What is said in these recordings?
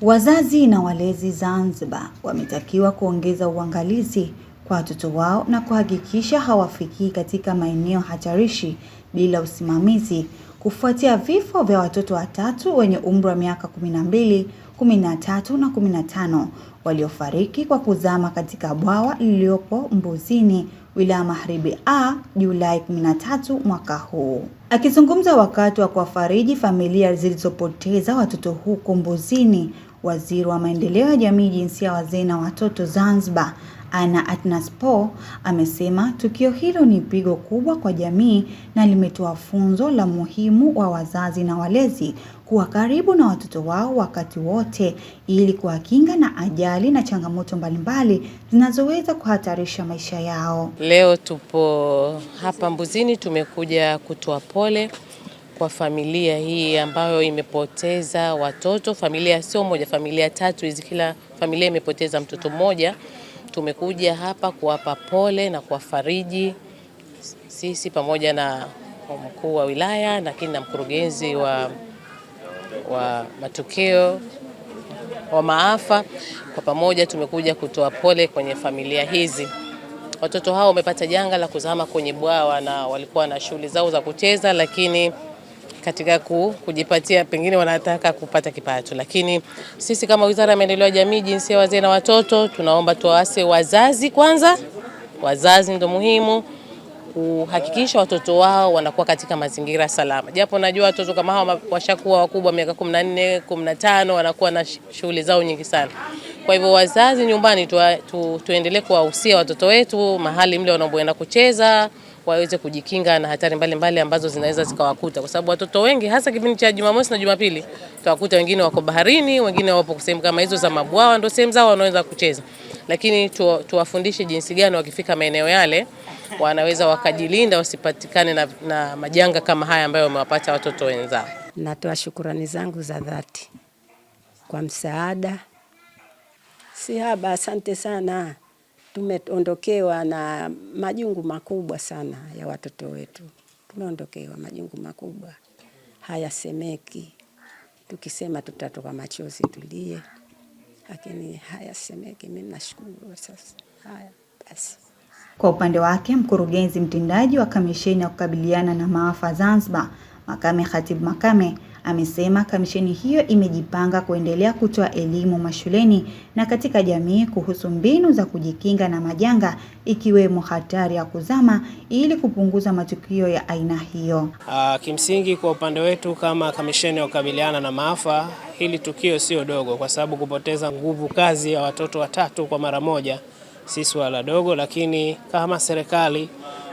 Wazazi na walezi Zanzibar wametakiwa kuongeza uangalizi kwa watoto wao na kuhakikisha hawafikii katika maeneo hatarishi bila usimamizi kufuatia vifo vya watoto watatu wenye umri wa miaka 12, 13 na 15 waliofariki kwa kuzama katika bwawa lililopo Mbuzini, wilaya Magharibi A, Julai 13 mwaka huu. Akizungumza wakati wa kuwafariji familia zilizopoteza watoto huko Mbuzini, Waziri wa Maendeleo ya Jamii, Jinsia, Wazee na Watoto Zanzibar, Ana Atnas Po, amesema tukio hilo ni pigo kubwa kwa jamii na limetoa funzo la muhimu wa wazazi na walezi kuwa karibu na watoto wao wakati wote ili kuwakinga na ajali na changamoto mbalimbali zinazoweza kuhatarisha maisha yao. Leo tupo hapa Mbuzini, tumekuja kutoa pole kwa familia hii ambayo imepoteza watoto. Familia sio moja, familia tatu hizi, kila familia imepoteza mtoto mmoja. Tumekuja hapa kuwapa pole na kuwafariji sisi pamoja na mkuu wa wilaya lakini na mkurugenzi wa matukio wa maafa. Kwa pamoja tumekuja kutoa pole kwenye familia hizi. Watoto hao wamepata janga la kuzama kwenye bwawa na walikuwa na shughuli zao za kucheza, lakini katika kujipatia pengine wanataka kupata kipato. Lakini sisi kama Wizara ya Maendeleo ya Jamii, Jinsia, Wazee na Watoto tunaomba tuwaase wazazi kwanza. Wazazi ndio muhimu kuhakikisha watoto wao wanakuwa katika mazingira salama. Japo najua watoto kama hao washakuwa wakubwa miaka 14, 15 wanakuwa na shughuli zao nyingi sana. Kwa hivyo wazazi nyumbani tuendelee kuwahusia watoto wetu mahali mle wanapoenda kucheza waweze kujikinga na hatari mbalimbali ambazo zinaweza zikawakuta, kwa sababu watoto wengi hasa kipindi cha Jumamosi na Jumapili tutawakuta wengine wako baharini, wengine wapo sehemu kama hizo za mabwawa, ndio sehemu zao wanaweza kucheza. Lakini tuwafundishe jinsi gani wakifika maeneo yale wanaweza wakajilinda wasipatikane na majanga kama haya ambayo wamewapata watoto wenzao. Natoa shukrani zangu za dhati kwa msaada. Si haba, asante sana. Tumeondokewa na majungu makubwa sana ya watoto wetu. Tumeondokewa majungu makubwa, hayasemeki. Tukisema tutatoka machozi tulie, lakini hayasemeki. Mimi nashukuru sasa. Haya basi. Kwa upande wake, mkurugenzi mtendaji wa Kamisheni ya Kukabiliana na Maafa Zanzibar, Makame Khatib Makame, amesema kamisheni hiyo imejipanga kuendelea kutoa elimu mashuleni na katika jamii kuhusu mbinu za kujikinga na majanga ikiwemo hatari ya kuzama ili kupunguza matukio ya aina hiyo. Kimsingi kwa upande wetu kama Kamisheni ya Kukabiliana na Maafa, hili tukio sio dogo, kwa sababu kupoteza nguvu kazi ya watoto watatu kwa mara moja si swala dogo, lakini kama serikali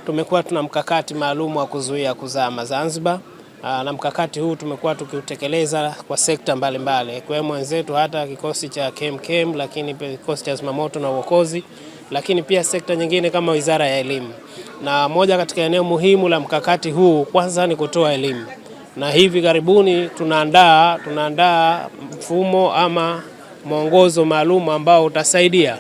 tumekuwa tuna mkakati maalum wa kuzuia kuzama Zanzibar. Na mkakati huu tumekuwa tukiutekeleza kwa sekta mbalimbali, ikiwemo wenzetu hata kikosi cha KMKM, lakini pia kikosi cha zimamoto na uokozi, lakini pia sekta nyingine kama Wizara ya Elimu. Na moja katika eneo muhimu la mkakati huu kwanza ni kutoa elimu. Na hivi karibuni tunaandaa mfumo ama mwongozo maalum ambao utasaidia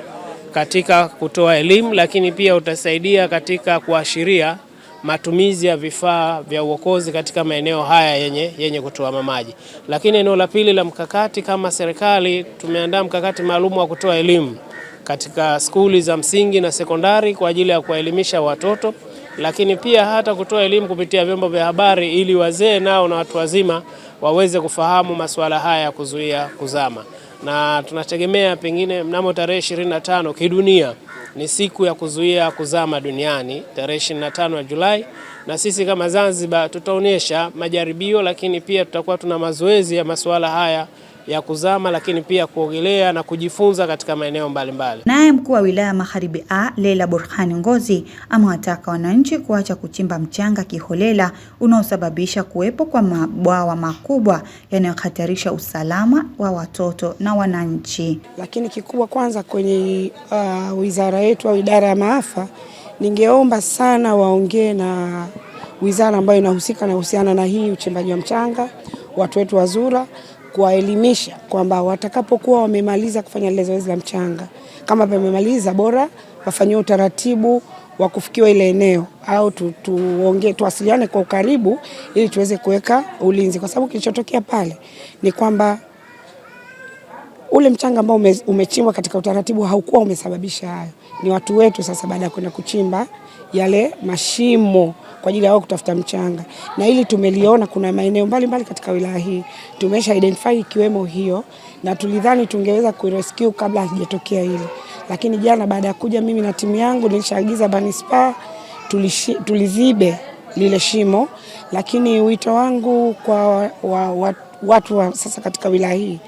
katika kutoa elimu, lakini pia utasaidia katika kuashiria matumizi ya vifaa vya uokozi katika maeneo haya yenye kutoa maji. Lakini eneo la pili la mkakati, kama serikali tumeandaa mkakati maalum wa kutoa elimu katika skuli za msingi na sekondari kwa ajili ya kuwaelimisha watoto, lakini pia hata kutoa elimu kupitia vyombo vya habari ili wazee nao na watu wazima waweze kufahamu masuala haya ya kuzuia kuzama. Na tunategemea pengine mnamo tarehe 25 kidunia ni siku ya kuzuia kuzama duniani, tarehe 25 Julai, na sisi kama Zanzibar tutaonyesha majaribio, lakini pia tutakuwa tuna mazoezi ya masuala haya ya kuzama, lakini pia kuogelea na kujifunza katika maeneo mbalimbali. Naye mkuu wa wilaya Magharibi A, Leila Burhani Ngozi, amewataka wananchi kuacha kuchimba mchanga kiholela unaosababisha kuwepo kwa mabwawa makubwa yanayohatarisha usalama wa watoto na wananchi. Lakini kikubwa kwanza kwenye wizara yetu au idara ya maafa, ningeomba sana waongee na wizara ambayo inahusiana na hii uchimbaji wa mchanga, watu wetu wazura, kuwaelimisha kwamba watakapokuwa wamemaliza kufanya ile zoezi la mchanga, kama wamemaliza bora wafanyie utaratibu wa kufikiwa ile eneo, au tuwasiliane kwa ukaribu ili tuweze kuweka ulinzi, kwa sababu kilichotokea pale ni kwamba ule mchanga ambao umechimbwa katika utaratibu haukuwa umesababisha hayo. Ni watu wetu sasa baada ya kwenda kuchimba yale mashimo kwa ajili ya wao kutafuta mchanga. Na hili tumeliona kuna maeneo mbalimbali katika wilaya hii. Tumesha identify ikiwemo hiyo, na tulidhani tungeweza kurescue kabla hajatokea hili. Lakini jana baada ya kuja mimi na timu yangu nilishaagiza Banispa tulizibe lile shimo. Lakini wito wangu kwa watu wa sasa katika wilaya hii,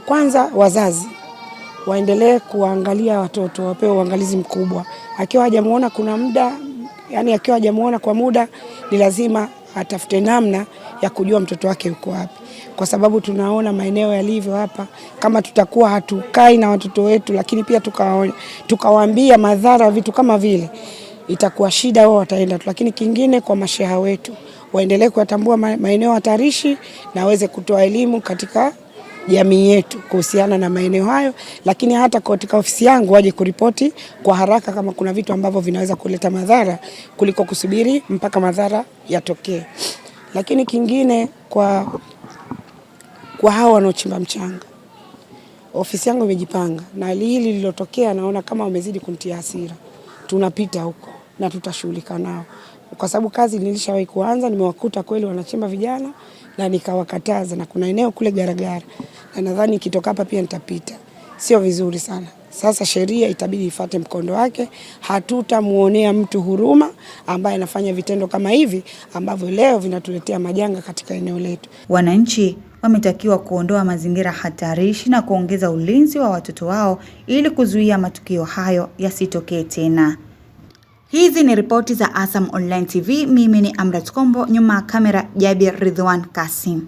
kwanza wazazi waendelee kuangalia watoto, wapewe uangalizi mkubwa. Akiwa hajamuona kuna muda, yani akiwa hajamuona kwa muda, ni lazima atafute namna ya kujua mtoto wake yuko wapi. Kwa sababu tunaona maeneo yalivyo hapa, kama tutakuwa hatukai na watoto wetu lakini pia tukawaambia madhara vitu kama vile, itakuwa shida, wao wataenda tu. Lakini kingine kwa masheha wetu, waendelee kuyatambua maeneo hatarishi na waweze kutoa elimu katika jamii yetu kuhusiana na maeneo hayo. Lakini hata katika ofisi yangu waje kuripoti kwa haraka kama kuna vitu ambavyo vinaweza kuleta madhara kuliko kusubiri mpaka madhara yatokee. Lakini kingine kwa hao wanaochimba mchanga, ofisi yangu imejipanga, na hili lililotokea naona kama wamezidi kumtia hasira. Tunapita huko na tutashughulika nao, kwa sababu kazi nilishawahi kuanza. Nimewakuta kweli wanachimba vijana na nikawakataza, na kuna eneo kule Garagara na nadhani nikitoka hapa pia nitapita. Sio vizuri sana. Sasa sheria itabidi ifuate mkondo wake. Hatutamuonea mtu huruma ambaye anafanya vitendo kama hivi ambavyo leo vinatuletea majanga katika eneo letu. Wananchi wametakiwa kuondoa mazingira hatarishi na kuongeza ulinzi wa watoto wao ili kuzuia matukio hayo yasitokee tena. Hizi ni ripoti za ASAM Online TV. Mimi ni Amrat Kombo, nyuma ya kamera Jabir Ridwan Kasim.